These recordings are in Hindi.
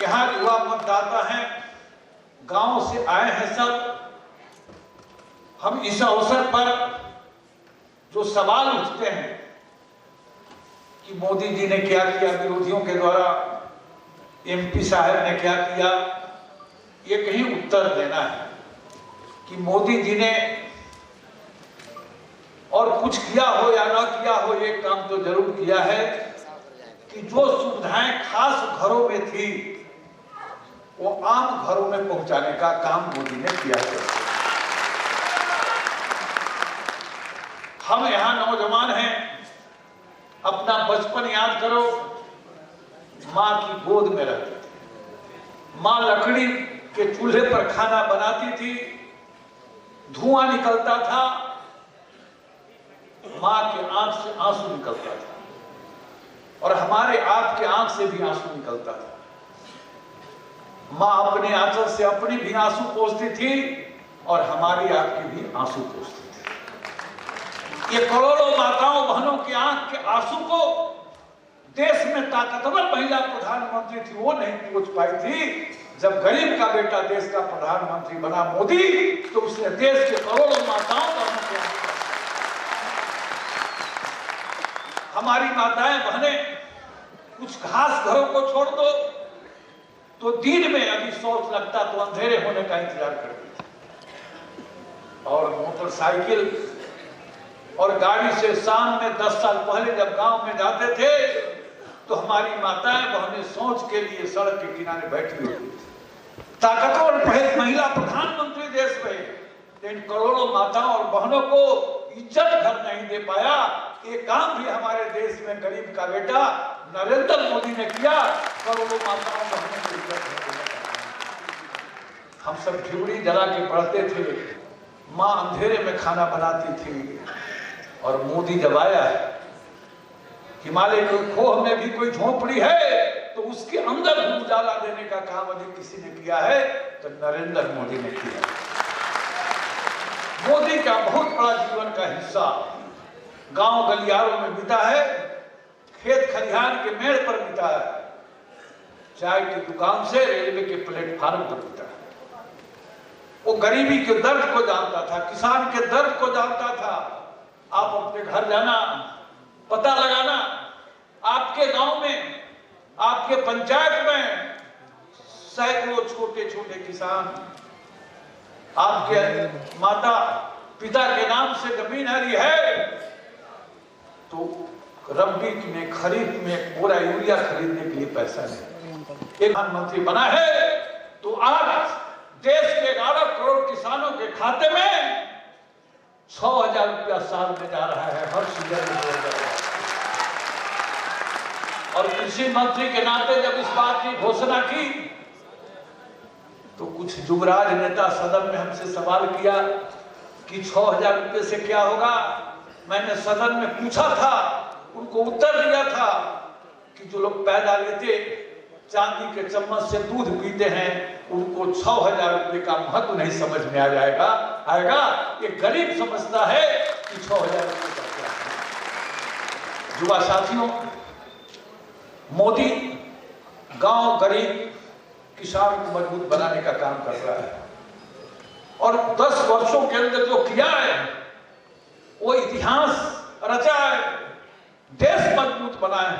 यहाँ युवा मतदाता हैं, गांव से आए हैं सब। हम इस अवसर पर जो सवाल उठते हैं कि मोदी जी ने क्या किया, विरोधियों के द्वारा एमपी साहब ने क्या किया, ये कहीं उत्तर देना है कि मोदी जी ने और कुछ किया हो या ना किया हो, ये काम तो जरूर किया है कि जो सुविधाएं खास घरों में थी वो आम घरों में पहुंचाने का काम मोदी ने किया है। हम यहाँ नौजवान हैं, अपना बचपन याद करो, माँ की गोद में रहते थे, माँ लकड़ी के चूल्हे पर खाना बनाती थी, धुआं निकलता था, माँ के आंख से आंसू निकलता था और हमारे आपके आंख से भी आंसू निकलता था। माँ अपने आंचल से अपनी भी आंसू पोंछती थी और हमारी आपकी भी आंसू पोंछती थी। ये करोड़ों माताओं बहनों के आंख के आंसू को देश में ताकतवर महिला प्रधानमंत्री थी वो नहीं पोंछ पाई थी। जब गरीब का बेटा देश का प्रधानमंत्री बना मोदी, तो उसने देश के करोड़ों माताओं बहनों के आंसू, हमारी माताएं बहनें कुछ खास घरों को छोड़ दो तो दिन में यदि शौच लगता तो अंधेरे होने का इंतजार करती थी और मोटरसाइकिल और गाड़ी से शाम में 10 साल पहले जब गांव में जाते थे तो हमारी माताएं बहनें शौच के लिए सड़क के किनारे बैठी होती थी। ताकतवर महिला प्रधानमंत्री देश में, लेकिन करोड़ों माताओं और बहनों को इज्जत घर नहीं दे पाया। ये काम भी हमारे देश में गरीब का बेटा नरेंद्र मोदी ने किया, करोड़ों माताओं बहनों को इज्जत घर देने का। हम सब झिगड़ी जला के पढ़ते थे, माँ अंधेरे में खाना बनाती थी और मोदी जब आया है, हिमालय के खोह में भी कोई झोपड़ी है तो उसके अंदर भी उजाला देने का काम यदि किसी ने किया है तो नरेंद्र मोदी ने किया। मोदी का बहुत बड़ा जीवन का हिस्सा गांव गलियारों में बीता है, खेत खलिहान के मेड़ पर बीता है, चाय की दुकान से रेलवे के प्लेटफार्म पर बीता है। वो गरीबी के दर्द को जानता था, किसान के दर्द को जानता था। आप अपने घर जाना, पता लगाना, आपके गांव में, आपके पंचायत में सैकड़ों छोटे छोटे किसान आपके माता पिता के नाम से जमीन हरी है तो रब्बी में खरीद में पूरा यूरिया खरीदने के लिए पैसा नहीं। एक प्रधानमंत्री बना है तो आज देश के 11 करोड़ किसानों के खाते में 6,000 रुपया साल में जा रहा है, हर सीजन में 2,000। और कृषि मंत्री के नाते जब इस बात की घोषणा की तो कुछ जुगराज नेता सदन में हमसे सवाल किया कि 6,000 रुपये से क्या होगा। मैंने सदन में पूछा था, उनको उत्तर दिया था कि जो लोग पैदा लेते चांदी के चम्मच से दूध पीते हैं उनको 6,000 रुपये का महत्व नहीं समझ में आ जाएगा आएगा। ये गरीब समझता है कि 6,000 रुपये का क्या है। युवा साथियों, मोदी गांव गरीब किसान को मजबूत बनाने का काम कर रहा है और 10 वर्षों के अंदर जो किया है वो इतिहास रचा है। देश मजबूत बना है,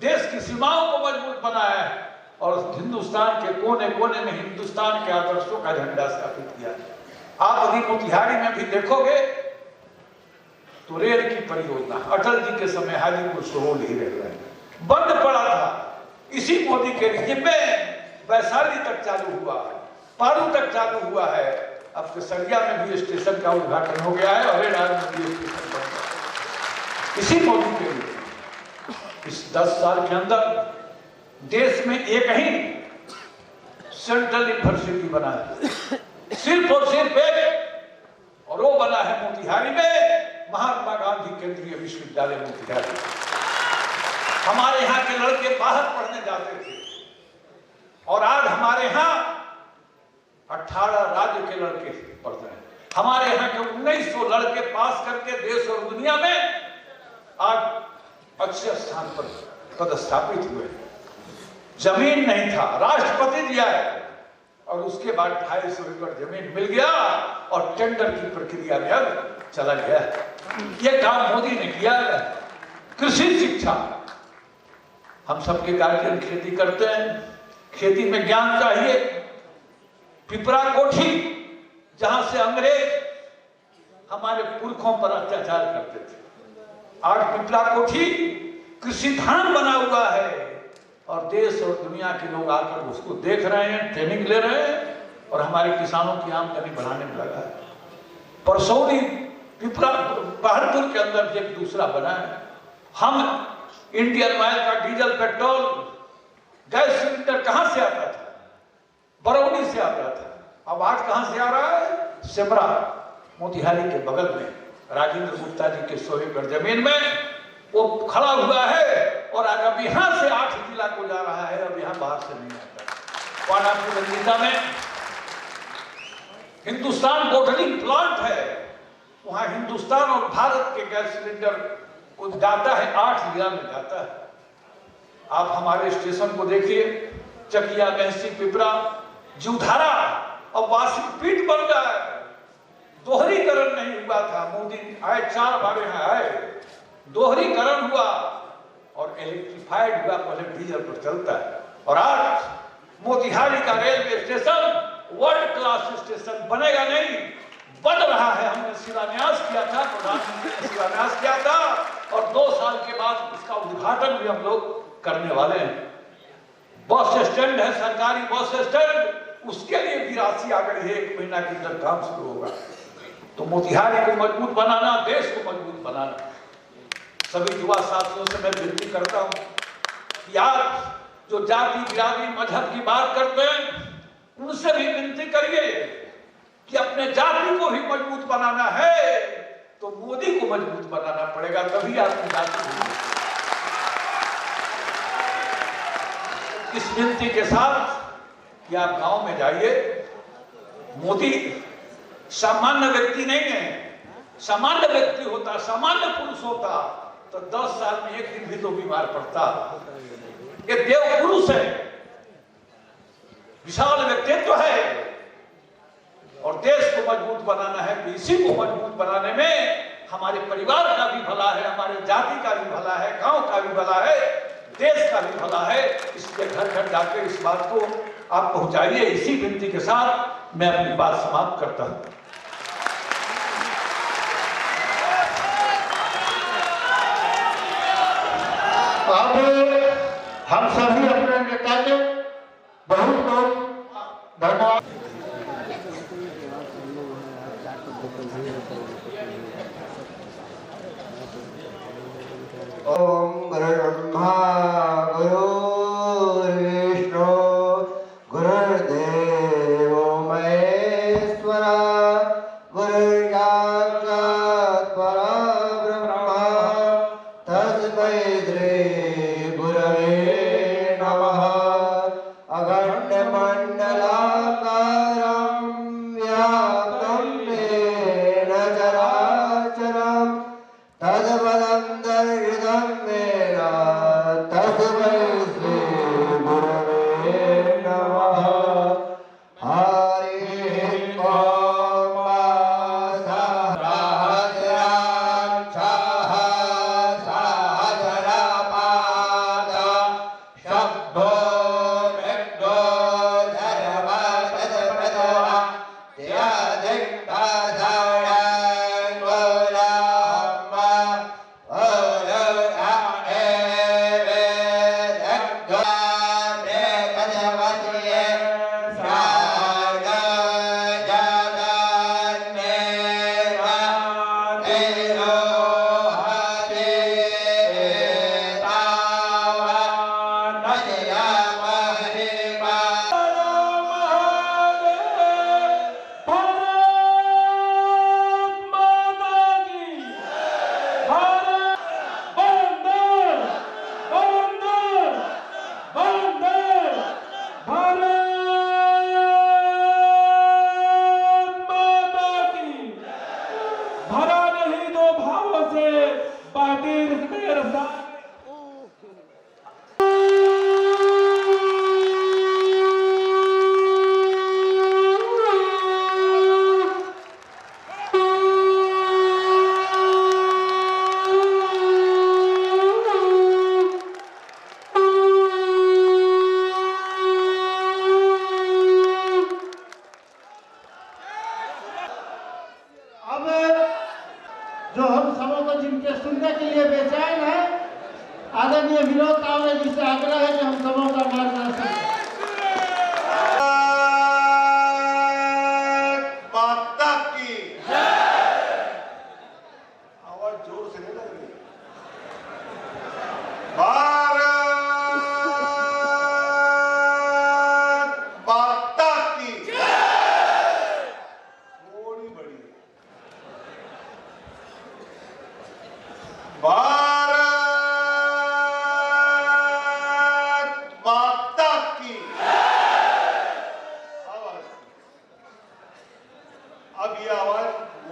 देश की सीमाओं को मजबूत बनाया है और हिंदुस्तान के कोने कोने में हिंदुस्तान के आदर्शों का झंडा स्थापित किया। आप यदि मोतिहारी में भी देखोगे तो रेल की परियोजना अटल जी के समय हाजीपुर सुरौली ही रेलवे बंद पड़ा था। इसी मोदी के रिजिम में वैशाली तक चालू हुआ है, पारू तक चालू हुआ है, अब केसरिया में भी स्टेशन का उद्घाटन हो गया है और हरियाणा में भी स्टेशन बन गया। इसी मोदी के लिए इस 10 साल के अंदर देश में एक ही सेंट्रल यूनिवर्सिटी बना है, सिर्फ और सिर्फ एक, और वो बना है मोतिहारी में, महात्मा गांधी केंद्रीय विश्वविद्यालय मोतिहारी। हमारे यहाँ के लड़के बाहर पढ़ने जाते थे और आज हमारे यहाँ 18 राज्य के लड़के पढ़ते हैं। हमारे यहाँ के 1900 लड़के पास करके देश और दुनिया में आज अच्छे स्थान पर पदस्थापित हुए। जमीन नहीं था, राष्ट्रपति दिया है, और उसके बाद 250 एकड़ जमीन मिल गया और टेंडर की प्रक्रिया में अब चला गया। यह काम मोदी ने किया है। कृषि शिक्षा, हम सबके गार्जियन खेती करते हैं, खेती में ज्ञान चाहिए। पिपरा कोठी, जहां से अंग्रेज हमारे पुरखों पर अत्याचार करते थे, आज पिपरा कोठी कृषि धाम बना हुआ है और देश और दुनिया के लोग आकर उसको देख रहे हैं, ट्रेनिंग ले रहे हैं और हमारे किसानों की आमदनी बढ़ाने में लगा है। परसौनी पिपरा बहादुर के अंदर एक दूसरा बना है। हम इंडियन ऑयल का डीजल पेट्रोल गैस सिलेंडर कहां से आता था? बरौनी से आता था। अब आज कहां से आ रहा है? सिमरा, मोतिहारी के बगल में राजेंद्र गुप्ता जी के 100 एकड़ जमीन में वो खड़ा हुआ है और आज अब यहां से 8 जिला को जा रहा है, अब यहां बाहर से नहीं आता। पानापुर रंगीता में हिंदुस्तान बोटलिंग प्लांट है, वहां हिंदुस्तान और भारत के गैस सिलेंडर को जाता है, 8 जिला में जाता है। आप हमारे स्टेशन को देखिए, चकिया, महसी, पिपरा, जीवधारा और वासिकपीठ बन गया है। दोहरीकरण नहीं हुआ था, मोदी आए 4 बार यहाँ आए, दोहरीकरण हुआ और इलेक्ट्रिफाइड हुआ, पहले डीजल पर चलता है। और आज मोतिहारी का railway station world class station बनेगा नहीं, बन रहा है। हमने शिलान्यास किया था, प्रधानमंत्री ने शिलान्यास किया था और 2 साल के बाद उसका उद्घाटन भी हम लोग करने वाले हैं। बस स्टैंड है, सरकारी बस स्टैंड, उसके लिए भी राशि आ गई है, 1 महीना के अंदर काम शुरू होगा। तो मोतिहारी को मजबूत बनाना, देश को मजबूत बनाना। सभी युवा साथियों से मैं विनती करता हूं कि आप जो जाति, बिरादरी, मजहब की बात करते हैं, उनसे भी विनती करिए कि अपने जाति को भी मजबूत बनाना है तो मोदी को मजबूत बनाना पड़ेगा, तभी आपकी जाति। इस विनती के साथ कि आप गांव में जाइए। मोदी सामान्य व्यक्ति नहीं है, सामान्य व्यक्ति होता, सामान्य पुरुष होता तो 10 साल में 1 दिन भी तो बीमार पड़ता। ये देव पुरुष है, विशाल व्यक्तित्व है और देश को मजबूत बनाना है। इसी को मजबूत बनाने में हमारे परिवार का भी भला है, हमारे जाति का भी भला है, गांव का भी भला है, देश का भी भला है। इसलिए घर घर जाकर इस बात को आप पहुंचाइए। इसी विनती के साथ मैं अपनी बात समाप्त करता हूं। अब हम सभी अपने नेता के बहुत बहुत धन्यवाद। ओम ब्रह्मा गुरुर्विष्णु गुरुर्देवो महेश्वरा गुरुर्साक्षात् परब्रह्म तस्मै श्री गुरवे नमः। अखण्डमण्डलाकारं व्याप्तं येन चराचरं तत्पदं दर्शितं मे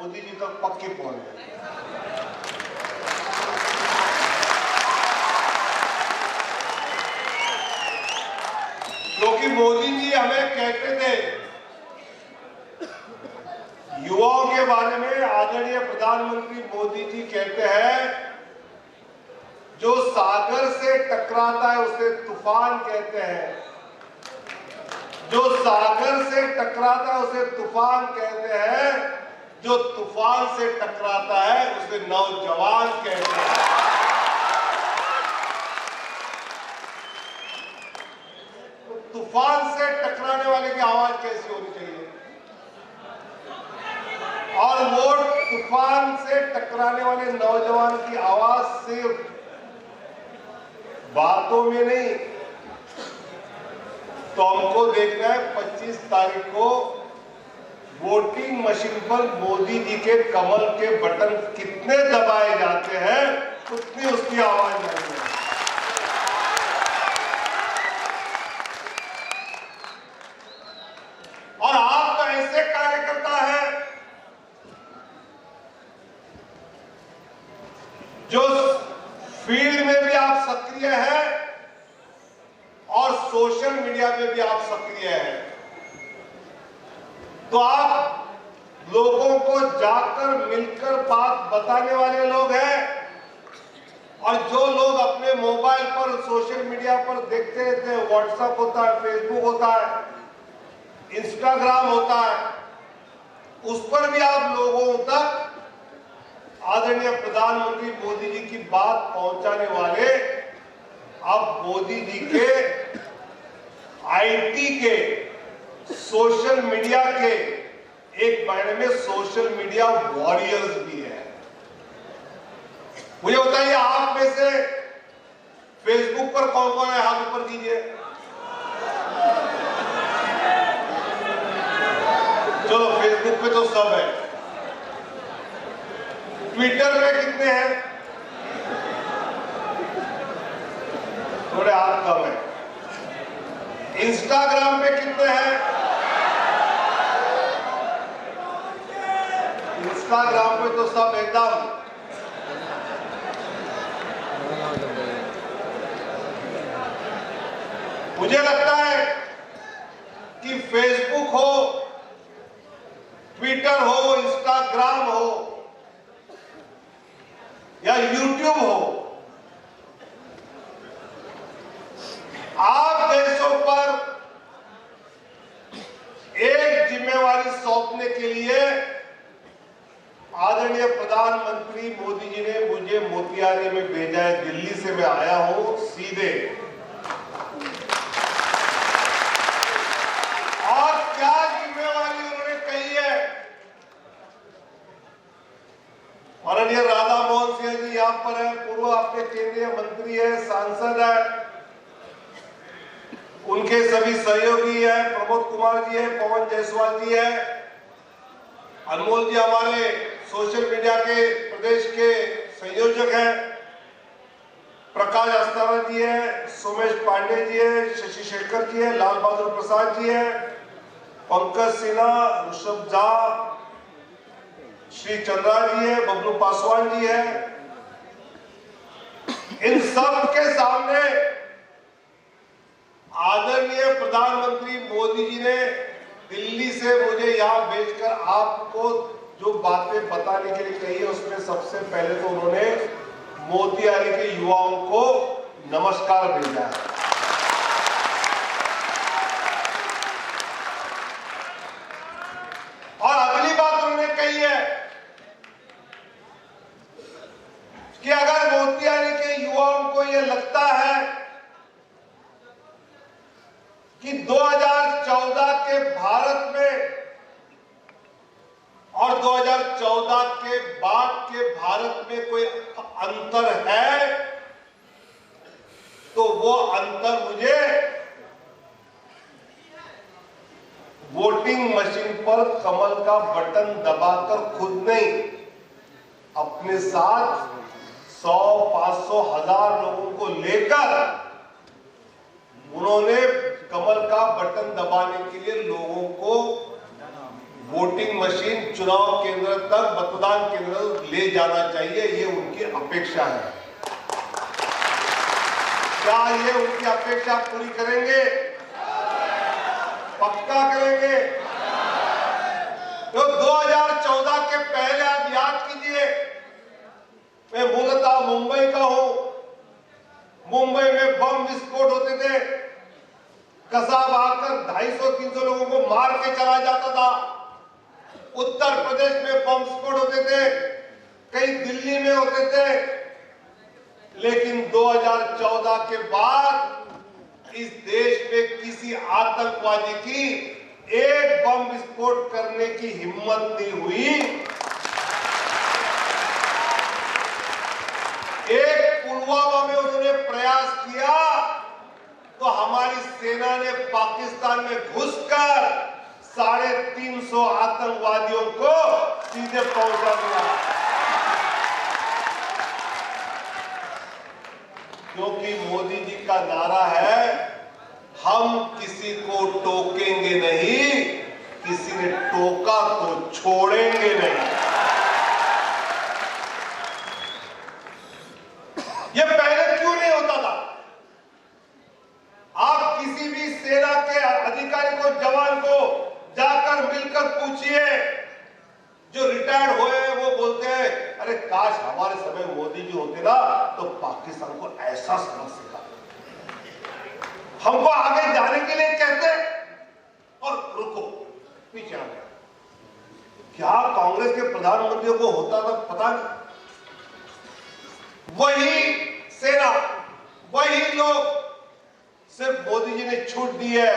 मोदी जी तक पक्की पहुंच गई। क्योंकि मोदी जी हमें कहते थे, युवाओं के बारे में आदरणीय प्रधानमंत्री मोदी जी कहते हैं, जो सागर से टकराता है उसे तूफान कहते हैं, जो सागर से टकराता है उसे तूफान कहते हैं, जो तूफान से टकराता है उसे नौजवान कहते हैं। तो तूफान से टकराने वाले की आवाज कैसी होनी चाहिए? और वो तूफान से टकराने वाले नौजवान की आवाज सिर्फ बातों में नहीं, तो हमको देखना है 25 तारीख को वोटिंग मशीन पर मोदी जी के कमल के बटन कितने दबाए जाते हैं, उतनी उसकी आवाज आएगी। और आप तो ऐसे कार्यकर्ता हैं जो फील्ड में भी आप सक्रिय हैं और सोशल मीडिया पे भी आप सक्रिय हैं। तो आप लोगों को जाकर मिलकर बात बताने वाले लोग हैं। और जो लोग अपने मोबाइल पर सोशल मीडिया पर देखते रहते हैं, व्हाट्सएप होता है, फेसबुक होता है, इंस्टाग्राम होता है, उस पर भी आप लोगों तक आदरणीय प्रधानमंत्री मोदी जी की बात पहुंचाने वाले अब मोदी जी के आईटी के, सोशल मीडिया के एक मायने में सोशल मीडिया वॉरियर्स भी है। मुझे बताइए, आप में से फेसबुक पर कौन कौन है? हाथ ऊपर कीजिए। चलो, फेसबुक पे तो सब है। ट्विटर पे कितने हैं? थोड़े हाथ कम है। इंस्टाग्राम पे कितने हैं? इंस्टाग्राम पे तो सब एकदम। मुझे लगता है कि फेसबुक हो, ट्विटर हो, इंस्टाग्राम हो या यूट्यूब हो, आप देशों पर एक जिम्मेवारी सौंपने के लिए आदरणीय प्रधानमंत्री मोदी जी ने मुझे मोतिहारी में भेजा है। दिल्ली से मैं आया हूं सीधे। और क्या जिम्मेवारी उन्होंने कही है? माननीय राधा मोहन सिंह जी यहां पर है, पूर्व आपके केंद्रीय मंत्री है, सांसद है, उनके सभी सहयोगी है, प्रमोद कुमार जी है, पवन जायसवाल जी है, अनमोल जी हमारे सोशल मीडिया के प्रदेश के संयोजक हैं, प्रकाश अस्थाना जी है, सोमेश पांडे जी है, शशि शेखर जी है, लाल बहादुर प्रसाद जी है, पंकज सिन्हा, ऋषभ झा, श्री चंद्रा जी है, बबलू पासवान जी है। इन सब के सामने आदरणीय प्रधानमंत्री मोदी जी ने दिल्ली से मुझे यहां भेजकर आपको जो बातें बताने के लिए कही है, उसमें सबसे पहले तो उन्होंने मोतिहारी के युवाओं को नमस्कार भेजा है। और अगली बात उन्होंने कही है कि अगर मोतिहारी के युवाओं को यह लगता है कि 2014 के भारत में और 2014 के बाद के भारत में कोई अंतर है, तो वो अंतर मुझे वोटिंग मशीन पर कमल का बटन दबाकर खुद नहीं, अपने साथ 100, 500, 1000 लोगों को लेकर उन्होंने कमल का बटन दबाने के लिए लोगों को वोटिंग मशीन चुनाव केंद्र तक, मतदान केंद्र तक ले जाना चाहिए, ये उनकी अपेक्षा है। क्या ये उनकी अपेक्षा पूरी करेंगे? पक्का करेंगे? तो 2014 के पहले आप याद कीजिए, मैं मूलतः मुंबई का हूं। मुंबई में बम विस्फोट होते थे, कसाब आकर 250-300 लोगों को मार के चला जाता था। उत्तर प्रदेश में बम विस्फोट होते थे, कई दिल्ली में होते थे। लेकिन 2014 के बाद इस देश में किसी आतंकवादी की एक बम विस्फोट करने की हिम्मत नहीं हुई। एक पुलवामा में उन्होंने प्रयास किया तो हमारी सेना ने पाकिस्तान में घुसकर 350 आतंकवादियों को सीधे पहुंचा दिया। क्योंकि मोदी जी का नारा है, हम किसी को टोकेंगे नहीं, किसी ने टोका तो छोड़ेंगे नहीं। ये पहले क्यों नहीं होता था? आप किसी भी सेना के अधिकारी को, जवान को जाकर मिलकर पूछिए, जो रिटायर्ड हुए हैं वो बोलते हैं, अरे काश हमारे समय मोदी जी होते ना तो पाकिस्तान को ऐसा सबक सिखा, हमको आगे जाने के लिए कहते और रुको पीछे आ गया। क्या कांग्रेस के प्रधानमंत्रियों को होता था पता नहीं। वही सेना, वही लोग, सिर्फ मोदी जी ने छूट दी है,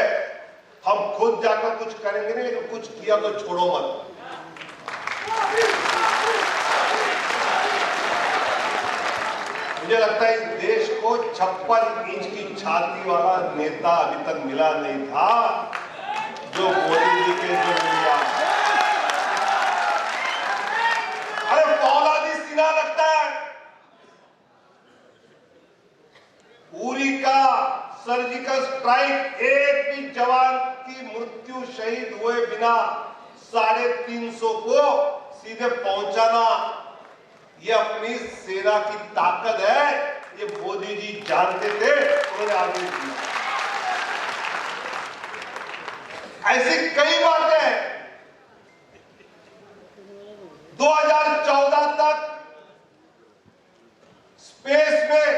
हम खुद जाकर कुछ करेंगे नहीं, लेकिन कुछ किया तो छोड़ो मत। मुझे लगता है इस देश को 56 इंच की छाती वाला नेता अभी तक मिला नहीं था जो मोदी जी के जो मिला। अरे फौलादी सीना लगता है। उरी का सर्जिकल स्ट्राइक, एक भी जवान की मृत्यु, शहीद हुए बिना 350 को सीधे पहुंचाना, ये अपनी सेना की ताकत है। ये मोदी जी जानते थे, उन्होंने आगे किया। ऐसी कई बातें हैं। 2014 तक स्पेस में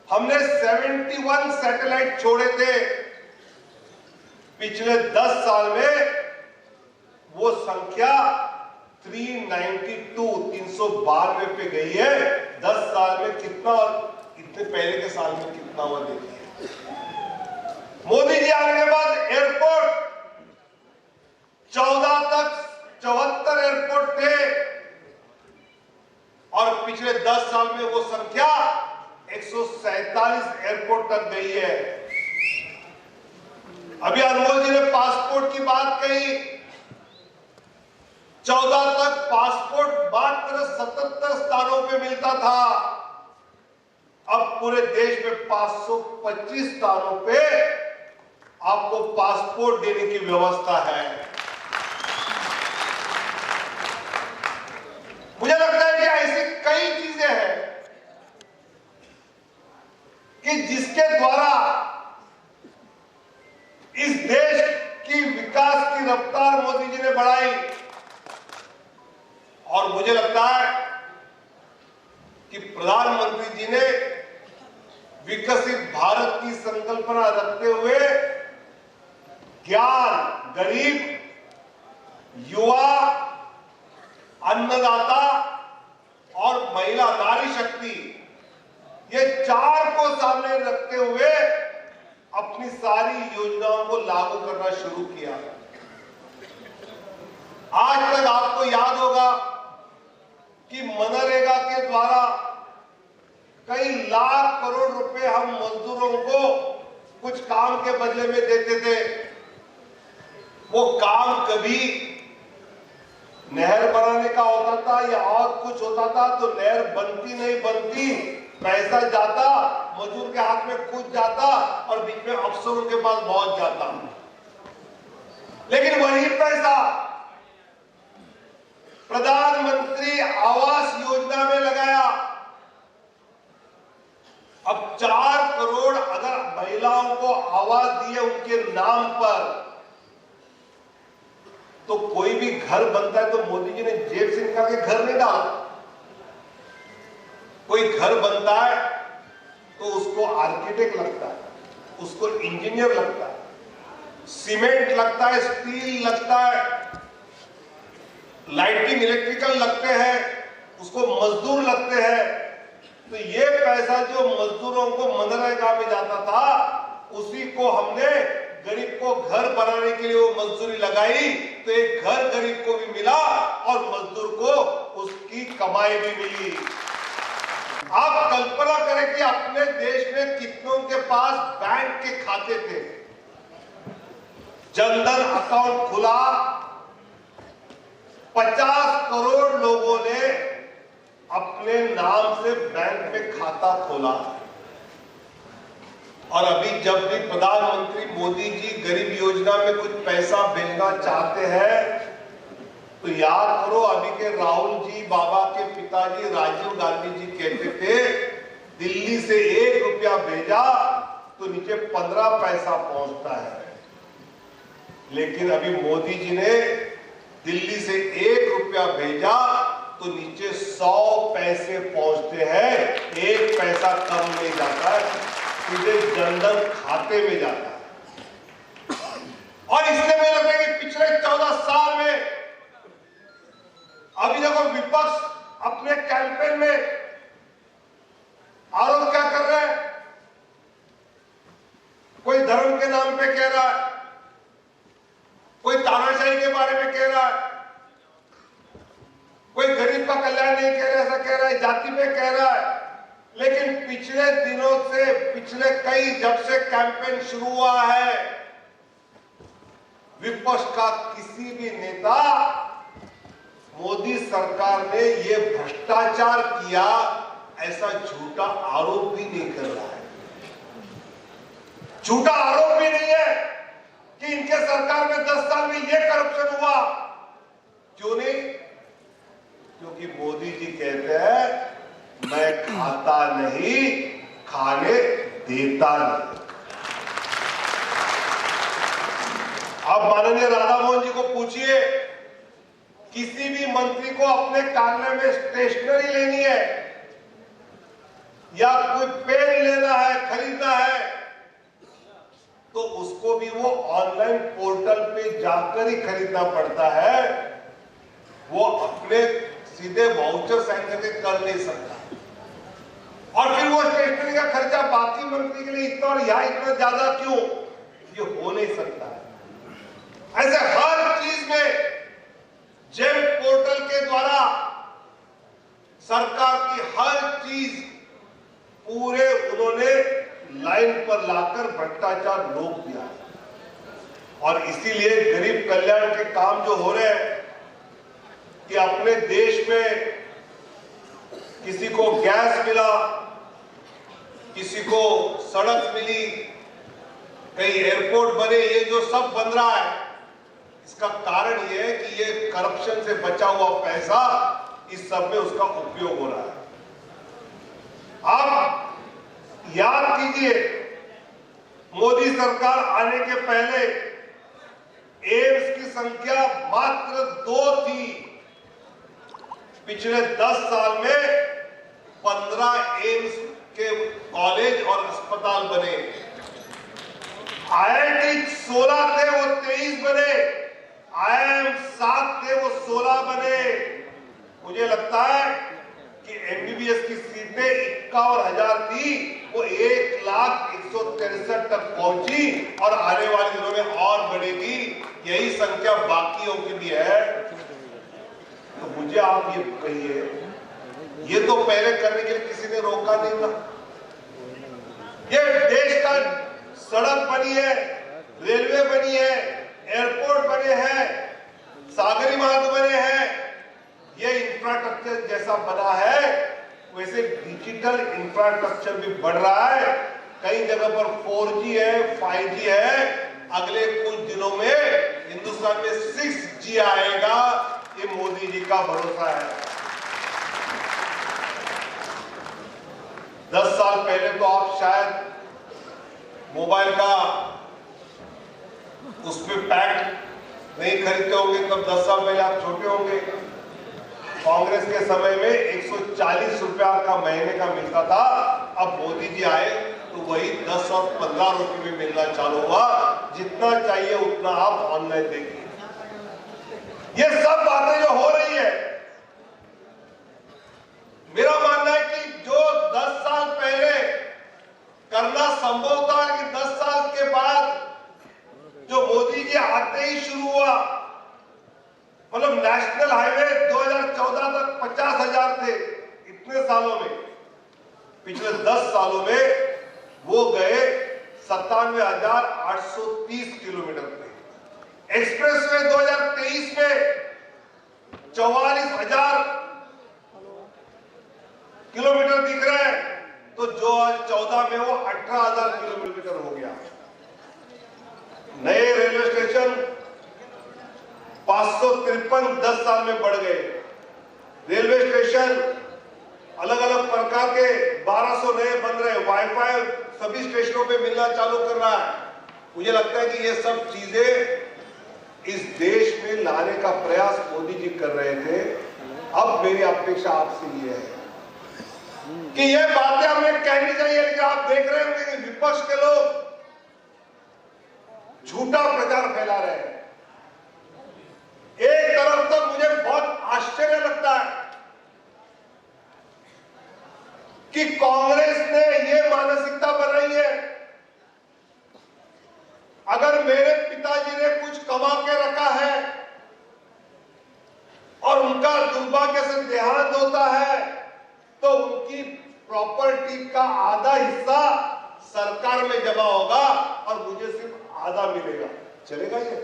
हमने 71 सैटेलाइट छोड़े थे। पिछले 10 साल में वो संख्या 392 पे गई है। 10 साल में कितना और इतने पहले के साल में कितना हुआ देखिए। मोदी जी आने के बाद एयरपोर्ट 14 तक 74 एयरपोर्ट थे और पिछले 10 साल में वो संख्या 147 एयरपोर्ट तक गई है। अभी अनमोल जी ने पासपोर्ट की बात कही। 14 तक पासपोर्ट मात्र 77 स्थानों पे मिलता था। अब पूरे देश में 525 स्थानों पे आपको पासपोर्ट देने की व्यवस्था है। मुझे लगता है कि ऐसी कई चीजें हैं कि जिसके द्वारा इस देश की विकास की रफ्तार मोदी जी ने बढ़ाई। और मुझे लगता है कि प्रधानमंत्री जी ने विकसित भारत की संकल्पना रखते हुए ज्ञान, गरीब, युवा, अन्नदाता और महिला, नारी शक्ति, ये 4 को सामने रखते हुए अपनी सारी योजनाओं को लागू करना शुरू किया। आज तक आपको याद होगा कि मनरेगा के द्वारा कई लाख करोड़ रुपए हम मजदूरों को कुछ काम के बदले में देते थे। वो काम कभी नहर बनाने का होता था या और कुछ होता था तो नहर बनती नहीं बनती, पैसा जाता, मजदूर के हाथ में खुद जाता और बीच में अफसरों के पास पहुंच जाता। लेकिन वही पैसा प्रधानमंत्री आवास योजना में लगाया। अब 4 करोड़ अगर महिलाओं को आवास दिए उनके नाम पर, तो कोई भी घर बनता है तो मोदी जी ने जेब से निकाल के घर नहीं डाला। कोई घर बनता है तो उसको आर्किटेक्ट लगता है, उसको इंजीनियर लगता है, सीमेंट लगता है, स्टील लगता है, लाइटिंग इलेक्ट्रिकल लगते हैं, उसको मजदूर लगते हैं। तो ये पैसा जो मजदूरों को मनरेगा में जाता था, उसी को हमने गरीब को घर बनाने के लिए वो मजदूरी लगाई, तो एक घर गरीब को भी मिला और मजदूर को उसकी कमाई भी मिली। आप कल्पना करें कि अपने देश में कितनों के पास बैंक के खाते थे, जनधन अकाउंट खुला, 50 करोड़ लोगों ने अपने नाम से बैंक में खाता खोला। और अभी जब भी प्रधानमंत्री मोदी जी गरीब योजना में कुछ पैसा भेजना चाहते हैं, तो याद करो अभी के राहुल जी, बाबा के पिताजी राजीव गांधी जी कहते थे दिल्ली से 1 रुपया भेजा तो नीचे 15 पैसा पहुंचता है। लेकिन अभी मोदी जी ने दिल्ली से 1 रुपया भेजा तो नीचे 100 पैसे पहुंचते हैं, 1 पैसा कम नहीं जाता है, सीधे जनधन खाते में जाता है। और इसलिए मुझे लगता है कि पिछले 14 साल में अभी देखो विपक्ष अपने कैंपेन में आरोप क्या कर रहा है, कोई धर्म के नाम पे कह रहा है, कोई तानाशाही के बारे में कह रहा है, कोई गरीब का कल्याण नहीं कह रहा, ऐसा कह रहा है, जाति पे कह रहा है। लेकिन पिछले दिनों से, पिछले जब से कैंपेन शुरू हुआ है, विपक्ष का किसी भी नेता मोदी सरकार ने ये भ्रष्टाचार किया ऐसा झूठा आरोप भी नहीं कर रहा है। झूठा आरोप भी नहीं है कि इनके सरकार में 10 साल में ये करप्शन हुआ। क्यों नहीं? क्योंकि मोदी जी कहते हैं मैं खाता नहीं, खाने देता नहीं। अब माननीय राधा मोहन जी को पूछिए, किसी भी मंत्री को अपने कार्यालय में स्टेशनरी लेनी है या कोई पेन लेना है, खरीदना है, तो उसको भी वो ऑनलाइन पोर्टल पे जाकर ही खरीदना पड़ता है। वो अपने सीधे वाउचर साइन करके कर नहीं सकता। और फिर वो स्टेशनरी का खर्चा बाकी मंत्री के लिए इतना और यहाँ इतना ज्यादा क्यों? ये हो नहीं सकता है। ऐसे हर चीज में जेम पोर्टल के द्वारा सरकार की हर चीज पूरे उन्होंने लाइन पर लाकर भ्रष्टाचार रोक दिया। और इसीलिए गरीब कल्याण के काम जो हो रहे हैं कि अपने देश में किसी को गैस मिला, किसी को सड़क मिली, कई एयरपोर्ट बने, ये जो सब बन रहा है, इसका कारण यह है कि ये करप्शन से बचा हुआ पैसा इस सब में उसका उपयोग हो रहा है। आप याद कीजिए, मोदी सरकार आने के पहले एम्स की संख्या मात्र 2 थी। पिछले 10 साल में 15 एम्स के कॉलेज और अस्पताल बने। IIT 16 थे, वो 23 बने। IIM 7 थे, वो 16 बने। मुझे लगता है कि MBBS की सीटें 51,000 थी, वो 1,01,63 तक पहुंची और आने वाले दिनों में और बढ़ेगी। यही संख्या बाकियों की भी है। तो मुझे आप ये कहिए, ये तो पहले करने के लिए किसी ने रोका नहीं था। ये देश का सड़क बनी है, रेलवे बनी है, एयरपोर्ट बने हैं, सागरी मार्ग बने हैं। ये इंफ्रास्ट्रक्चर जैसा बना है, वैसे डिजिटल इंफ्रास्ट्रक्चर भी बढ़ रहा है। कई जगह पर 4G है, 5G है। अगले कुछ दिनों में हिंदुस्तान में 6G आएगा, ये मोदी जी का भरोसा है। 10 साल पहले तो आप शायद मोबाइल का उसमें पैक नहीं खरीदते होंगे, तब 10 साल पहले आप छोटे होंगे। कांग्रेस के समय में 140 रुपया का महीने का मिलता था, अब मोदी जी आए तो वही 10 और 15 रुपए में मिलना चालू हुआ। जितना चाहिए उतना आप ऑनलाइन देखिए। ये सब बातें जो हो रही है, मेरा मानना है कि जो 10 साल पहले करना संभव था, कि 10 साल के बाद जो मोदी जी आते ही शुरू हुआ, मतलब नेशनल हाईवे 2014 तक 50,000 थे, इतने सालों में, पिछले 10 सालों में वो गए 97,830 किलोमीटर पे। एक्सप्रेसवे 2023 में 44,000 किलोमीटर दिख रहे हैं, तो 2014 में वो 18,000 किलोमीटर हो गया। नए रेलवे स्टेशन 553 10 साल में बढ़ गए। रेलवे स्टेशन अलग अलग प्रकार के 1200 नए बन रहे। वाईफाई सभी स्टेशनों पे मिलना चालू कर रहा है। मुझे लगता है कि ये सब चीजें इस देश में लाने का प्रयास मोदी जी कर रहे थे। अब मेरी अपेक्षा आपसे ये है कि ये बातें हमें कहनी चाहिए, लेकिन आप देख रहे होंगे कि विपक्ष के लोग झूठा प्रचार फैला रहे हैं। एक तरफ तो मुझे बहुत आश्चर्य लगता है कि कांग्रेस ने यह मानसिकता बनाई है, अगर मेरे पिताजी ने कुछ कमा के रखा है और उनका दुर्भाग्य से देहांत होता है, तो उनकी प्रॉपर्टी का आधा हिस्सा सरकार में जमा होगा और मुझे सिर्फ आधा मिलेगा। चलेगा ये?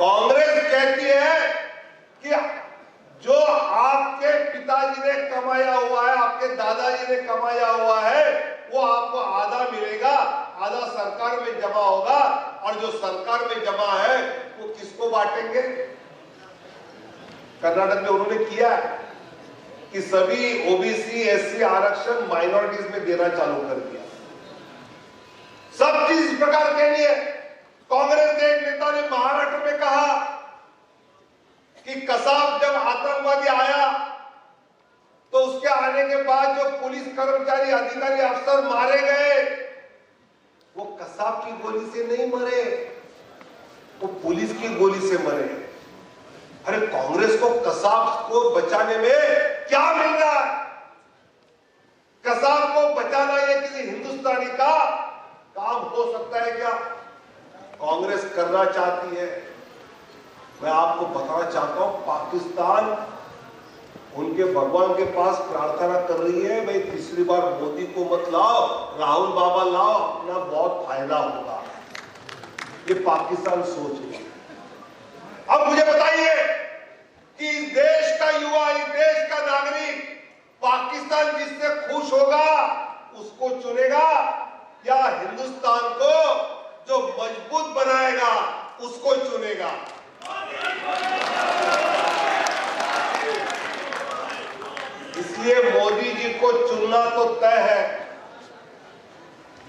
कांग्रेस कहती है कि जो आपके पिताजी ने कमाया हुआ है, आपके दादाजी ने कमाया हुआ है, वो आपको आधा मिलेगा, आधा सरकार में जमा होगा, और जो सरकार में जमा है वो किसको बांटेंगे? कर्नाटक में उन्होंने किया है कि सभी ओबीसी एससी आरक्षण माइनॉरिटीज में देना चालू कर दिया। सब चीज इस प्रकार के लिए कांग्रेस के एक नेता ने महाराष्ट्र में कहा कि कसाब जब आतंकवादी आया तो उसके आने के बाद जो पुलिस कर्मचारी अधिकारी अफसर मारे गए, वो कसाब की गोली से नहीं मरे, वो पुलिस की गोली से मरे। अरे कांग्रेस को कसाब को बचाने में क्या मिल रहा है? कसाब को बचाना ये किसी हिंदुस्तानी का काम हो सकता है क्या? कांग्रेस करना चाहती है। मैं आपको बताना चाहता हूं, पाकिस्तान उनके भगवान के पास प्रार्थना कर रही है, भाई तीसरी बार मोदी को मत लाओ, राहुल बाबा लाओ, अपना बहुत फायदा होगा। ये पाकिस्तान सोच रही है। अब मुझे बताइए कि इस देश का युवा, इस देश का नागरिक पाकिस्तान जिससे खुश होगा उसको चुनेगा, या हिंदुस्तान को जो मजबूत बनाएगा उसको चुनेगा? इसलिए मोदी जी को चुनना तो तय है,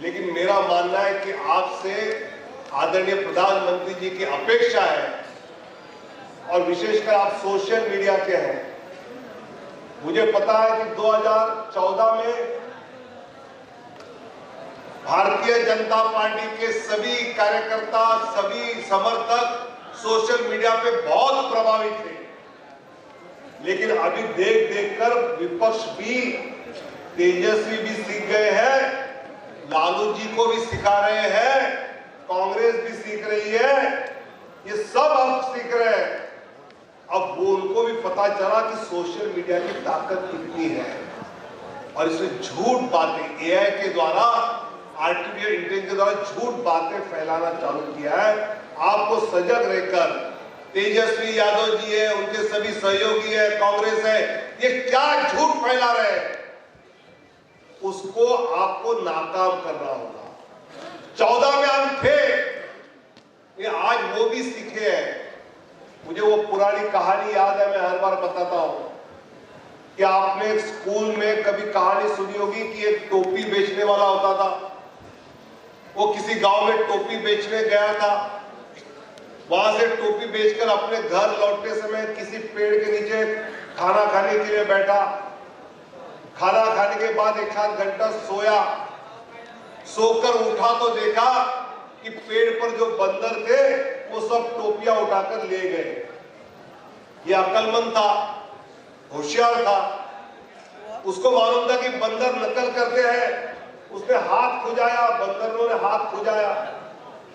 लेकिन मेरा मानना है कि आपसे आदरणीय प्रधानमंत्री जी की अपेक्षा है, और विशेषकर आप सोशल मीडिया के हैं। मुझे पता है कि 2014 में भारतीय जनता पार्टी के सभी कार्यकर्ता, सभी समर्थक सोशल मीडिया पे बहुत प्रभावित थे, लेकिन अभी देख देखकर विपक्ष भी, तेजस्वी भी सीख गए हैं, लालू जी को भी सिखा रहे हैं, कांग्रेस भी सीख रही है, ये सब अब सीख रहे हैं। अब वो उनको भी पता चला कि सोशल मीडिया की ताकत कितनी है, और इसमें झूठ बातें एआई के द्वारा, आर्टिफिशियल इंटेलिजेंस के द्वारा झूठ बातें फैलाना चालू किया है। आपको सजग रहकर, तेजस्वी यादव जी है, उनके सभी सहयोगी है, कांग्रेस है, ये क्या झूठ फैला रहे हैं, उसको आपको नाकाम करना होगा। 14 में हम थे, ये आज वाली कहानी याद है, मैं हर बार बताता हूं कि आपने स्कूल में कभी कहानी सुनी होगी कि एक टोपी बेचने वाला होता था। वो किसी गांव में टोपी बेचने गया था, वहां से टोपी बेचकर अपने घर लौटते समय किसी पेड़ के नीचे खाना खाने के लिए बैठा। खाना खाने के बाद 1-8 घंटा सोया। सोकर उठा तो देखा कि पेड़ पर जो बंदर थे वो सब टोपियां उठाकर ले गए। ये अक्लमंद था, होशियार था, उसको मालूम था कि बंदर नकल करते हैं। उसने हाथ खुजाया, बंदरों ने हाथ खुजाया।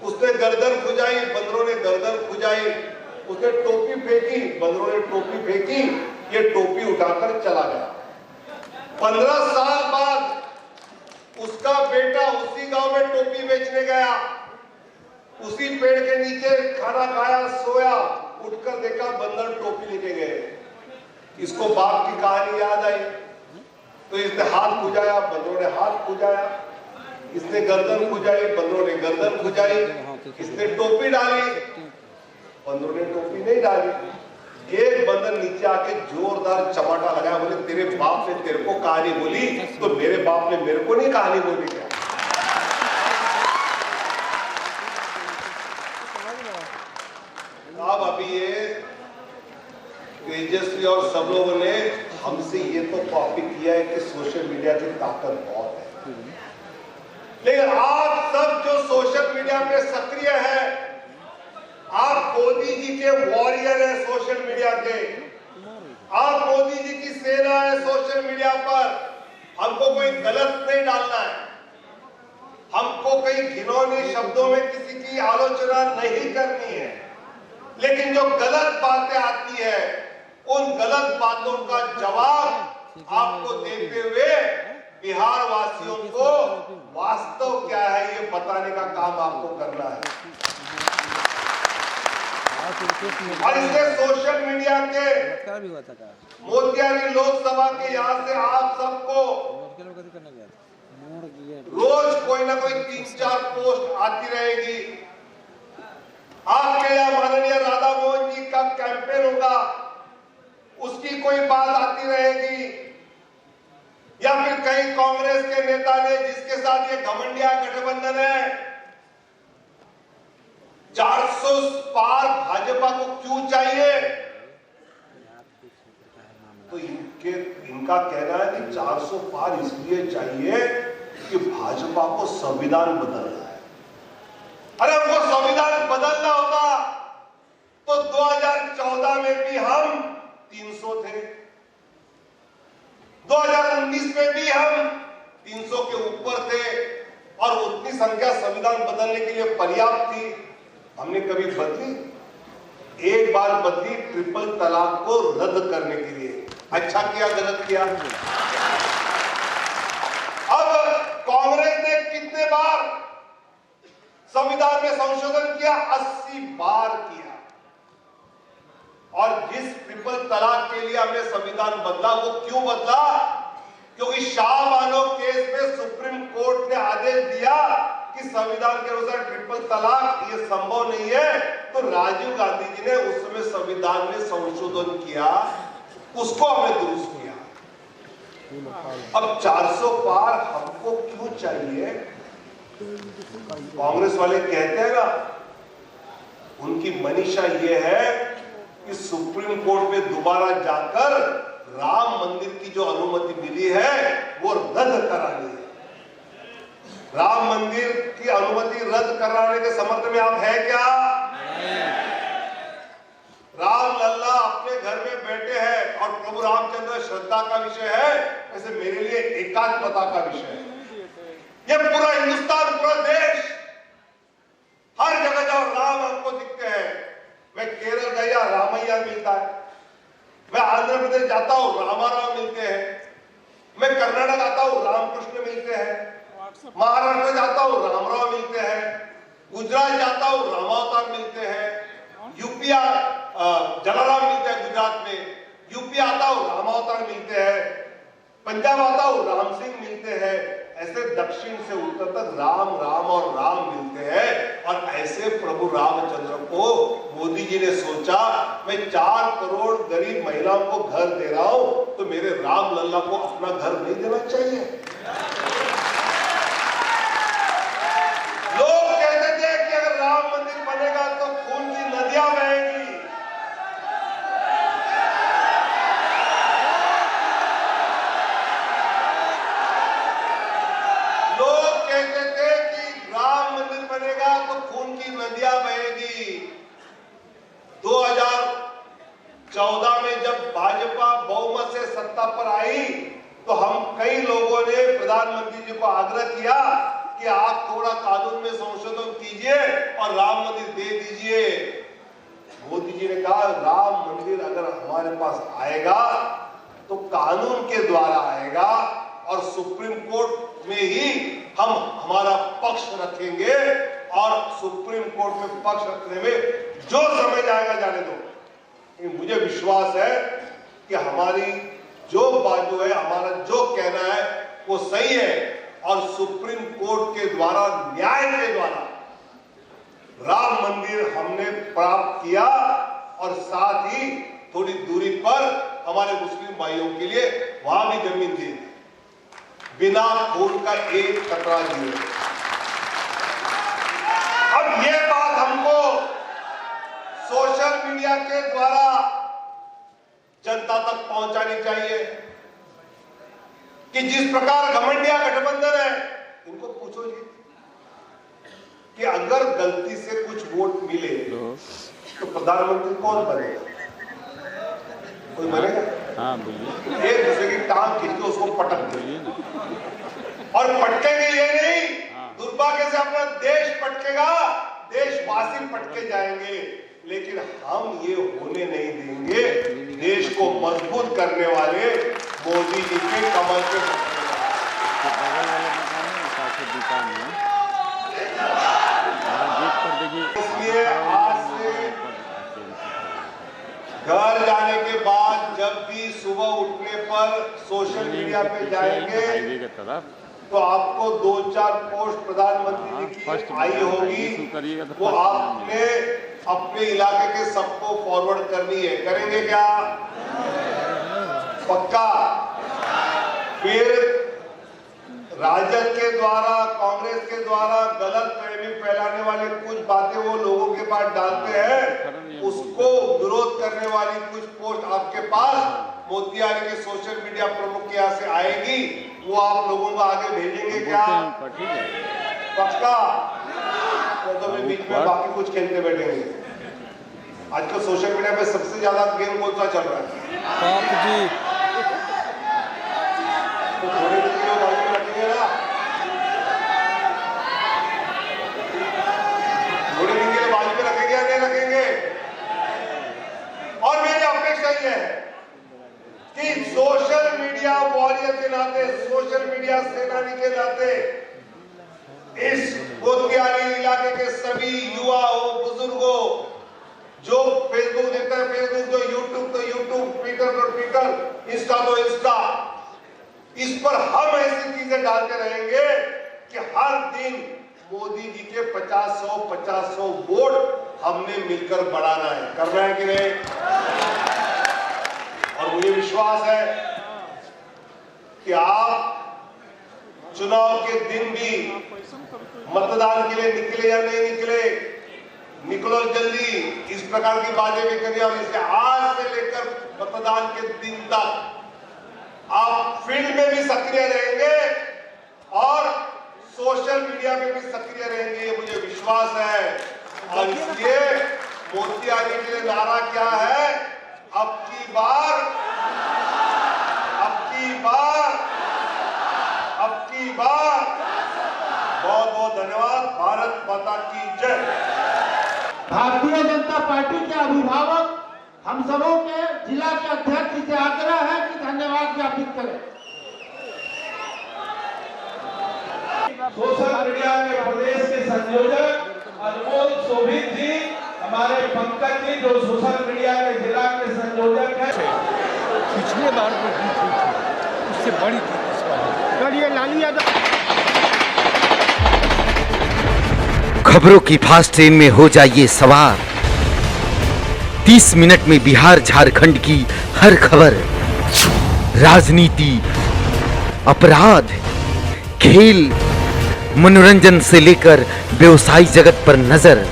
उसने गर्दन खुजाई, बंदरों ने गर्दन खुजाई। उसने टोपी फेंकी, बंदरों ने टोपी फेंकी। ये टोपी उठाकर चला गया। 15 साल बाद उसका बेटा उसी गांव में टोपी बेचने गया, उसी पेड़ के नीचे खाना खाया, सोया, उठकर देखा बंदर टोपी लेके गए। इसको बाप की कहानी याद आई, तो इसने हाथ खुजाया, बंदरों ने हाथ खुजाया। इसने गर्दन खुजाई, बंदरों ने गर्दन खुजाई। इसने टोपी डाली, बंदरों ने टोपी नहीं डाली। एक बंदर नीचे आके जोरदार चमाटा लगाया, बोले तेरे बाप ने तेरे को कहानी बोली तो मेरे बाप ने मेरे को नहीं कहानी बोली क्या? अब अभी ये तेजस्वी और सब लोगों ने हमसे ये तो कॉपी किया है कि सोशल मीडिया की ताकत बहुत है, लेकिन आप सब जो सोशल मीडिया पे सक्रिय है, आप मोदी जी के वॉरियर है सोशल मीडिया के, आप मोदी जी की सेना है सोशल मीडिया पर। हमको कोई गलत नहीं डालना है, हमको कई घिनौने शब्दों में किसी की आलोचना नहीं करनी है, लेकिन जो गलत बातें आती है उन गलत बातों का जवाब आपको देते हुए बिहार वासियों को वास्तव क्या है ये बताने का काम आपको करना है। और इसलिए सोशल मीडिया के मोतिहारी लोकसभा के यहाँ से आप सबको रोज कोई ना कोई 3-4 पोस्ट आती रहेगी। आपके यहाँ माननीय राधा मोहन जी का कैंपेन होगा, उसकी कोई बात आती रहेगी, या फिर कहीं कांग्रेस के नेता ने जिसके साथ ये घमंडिया गठबंधन है 400 पार भाजपा को क्यों चाहिए, तो इनका कहना है कि 400 पार इसलिए चाहिए कि भाजपा को संविधान बदलना है। अरे उनको संविधान बदलना होता तो 2014 में भी हम 300 थे, 2019 में भी हम 300 के ऊपर थे, और उतनी संख्या संविधान बदलने के लिए पर्याप्त थी। हमने कभी बदली? एक बार बदली, ट्रिपल तलाक को रद्द करने के लिए। अच्छा किया, गलत किया? अब कांग्रेस ने कितने बार संविधान में संशोधन किया? 80 बार किया। और जिस ट्रिपल तलाक के लिए हमने संविधान बदला, वो क्यों बदला? क्योंकि शाहबानो केस में सुप्रीम कोर्ट ने आदेश दिया कि संविधान के अनुसार ट्रिपल तलाक ये संभव नहीं है, तो राजीव गांधी जी ने उस समय संविधान में संशोधन किया, उसको हमने दुरुस्त किया। अब 400 पार हमको क्यों चाहिए? कांग्रेस वाले कहते हैं ना, उनकी मनीषा ये है कि सुप्रीम कोर्ट में दोबारा जाकर राम मंदिर की जो अनुमति मिली है वो रद्द करानी है। राम मंदिर की अनुमति रद्द कराने के समर्थन में आप है क्या? राम लल्ला अपने घर में बैठे हैं और प्रभु रामचंद्र श्रद्धा का विषय है, ऐसे मेरे लिए एकात्मता का विषय है। ये पूरा हिंदुस्तान, पूरा देश, हर जगह जाओ राम आपको दिखते हैं। मैं केरल गया, रामैया मिलता है। मैं आंध्र प्रदेश जाता हूँ, रामाराव मिलते हैं। मैं कर्नाटक आता हूँ, रामकृष्ण मिलते हैं। महाराष्ट्र जाता हूँ, रामराव मिलते हैं। गुजरात जाता हूँ, रामावतार मिलते हैं। यूपी जलाराम मिलते हैं गुजरात में। यूपी आता हूँ, रामावतार मिलते हैं। पंजाब आता हूँ, राम सिंह मिलते हैं। ऐसे दक्षिण से उत्तर तक राम राम और राम मिलते हैं। और ऐसे प्रभु रामचंद्र को मोदी जी ने सोचा, मैं 4 करोड़ गरीब महिलाओं को घर दे रहा हूं, तो मेरे राम लल्ला को अपना घर नहीं देना चाहिए? लोग कहते थे कि अगर राम मंदिर बनेगा तो खून की नदियां बहेंगी। लोग कहते थे कि राम मंदिर बनेगा तो खून की नदियां बहेगी। 2014 में जब भाजपा बहुमत से सत्ता पर आई तो हम कई लोगों ने प्रधानमंत्री जी को आग्रह किया कि आप थोड़ा कानून में संशोधन कीजिए और राम मंदिर दे दीजिए। मोदी जी ने कहा राम मंदिर अगर हमारे पास आएगा तो कानून के द्वारा आएगा और सुप्रीम कोर्ट में ही हम हमारा पक्ष रखेंगे, और सुप्रीम कोर्ट में पक्ष रखने में जो समय जाएगा जाने दो। मुझे विश्वास है कि हमारी जो बाजू है, हमारा जो कहना है वो सही है, और सुप्रीम कोर्ट के द्वारा, न्याय के द्वारा राम मंदिर हमने प्राप्त किया, और साथ ही थोड़ी दूरी पर हमारे मुस्लिम भाइयों के लिए वहां भी जमीन दी, बिना खून का एक कतरा दिए। अब ये बात हमको सोशल मीडिया के द्वारा जनता तक पहुंचानी चाहिए कि जिस प्रकार घमंडिया गठबंधन है, इनको पूछो जी कि अगर गलती से कुछ वोट मिले तो प्रधानमंत्री कौन बनेगा? कोई बनेगा? हाँ बोलिए। एक दूसरे की टांग खींच के उसको पटक दे, और पटकेंगे ये नहीं, दुर्भाग्य से अपना देश पटकेगा, देशवासी पटके जाएंगे, लेकिन हम ये होने नहीं देंगे। देश को मजबूत करने वाले मोदी जी के कमल पे इसलिए आज से घर जाने के बाद जब भी सुबह उठने पर सोशल मीडिया पे जाएंगे तो आपको 2-4 पोस्ट प्रधानमंत्री जी की आई होगी, वो आपने अपने इलाके के सबको फॉरवर्ड करनी है। करेंगे क्या? पक्का? फिर राजद के द्वारा, कांग्रेस के द्वारा गलत फहमी फैलाने वाले कुछ बातें वो लोगों के पास डालते हैं, उसको विरोध करने वाली कुछ पोस्ट आपके पास मोतिहारी के सोशल मीडिया प्रमुख के यहाँ से आएगी, वो आप लोगों को आगे भेजेंगे क्या? पक्का? तो मैं बीच में बाकी कुछ खेलते बैठेंगे। आजकल सोशल मीडिया पे सबसे ज्यादा गेम कौन सा चल रहा है? तो थोड़े दिन के लिए बाजू में रखेंगे ना, थोड़े दिन के लिए बाजू में रखेंगे या नहीं रखेंगे? और मेरी अपेक्षा यह है कि सोशल मीडिया वॉरियर के नाते, सोशल मीडिया सेनानी के नाते इस मोतिहारी इलाके के सभी युवा हो, बुजुर्ग हो, जो फेसबुक देखता है फेसबुक, जो यूट्यूब तो यूट्यूब, ट्विटर तो ट्विटर, इंस्टा तो इंस्टा, इस पर हम ऐसी चीजें डालते रहेंगे कि हर दिन मोदी जी के 50-100 वोट हमने मिलकर बढ़ाना है। करना है कि नहीं? और मुझे विश्वास है कि आप चुनाव के दिन भी मतदान के लिए निकले या नहीं निकले, निकलो जल्दी। इस प्रकार की बातें भी करिए, और इसके आज से लेकर मतदान के दिन तक आप फील्ड में भी सक्रिय रहेंगे और सोशल मीडिया में भी सक्रिय रहेंगे, ये मुझे विश्वास है। और इसलिए मोतिहारी के लिए नारा क्या है? अब की बार, अब की बार, अब की बार। बहुत बहुत धन्यवाद। भारत माता की जय। भारतीय जनता पार्टी के अभिभावक हम सबों के जिला के अध्यक्ष से आग्रह है कि धन्यवाद ज्ञापित करें। सोशल मीडिया में प्रदेश के संयोजक अनमोल शोभित जी, हमारे पंकज जी जो सोशल मीडिया के जिला के संयोजक है। पिछले बार तो उससे बड़ी थी इस बार। लालू यादव खबरों की फास्ट ट्रेन में हो जाइए सवार। 30 मिनट में बिहार झारखंड की हर खबर, राजनीति, अपराध, खेल, मनोरंजन से लेकर व्यवसायी जगत पर नजर।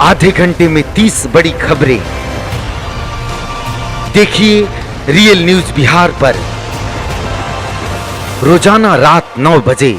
आधे घंटे में 30 बड़ी खबरें। देखिए रियल न्यूज बिहार पर रोजाना रात 9 बजे।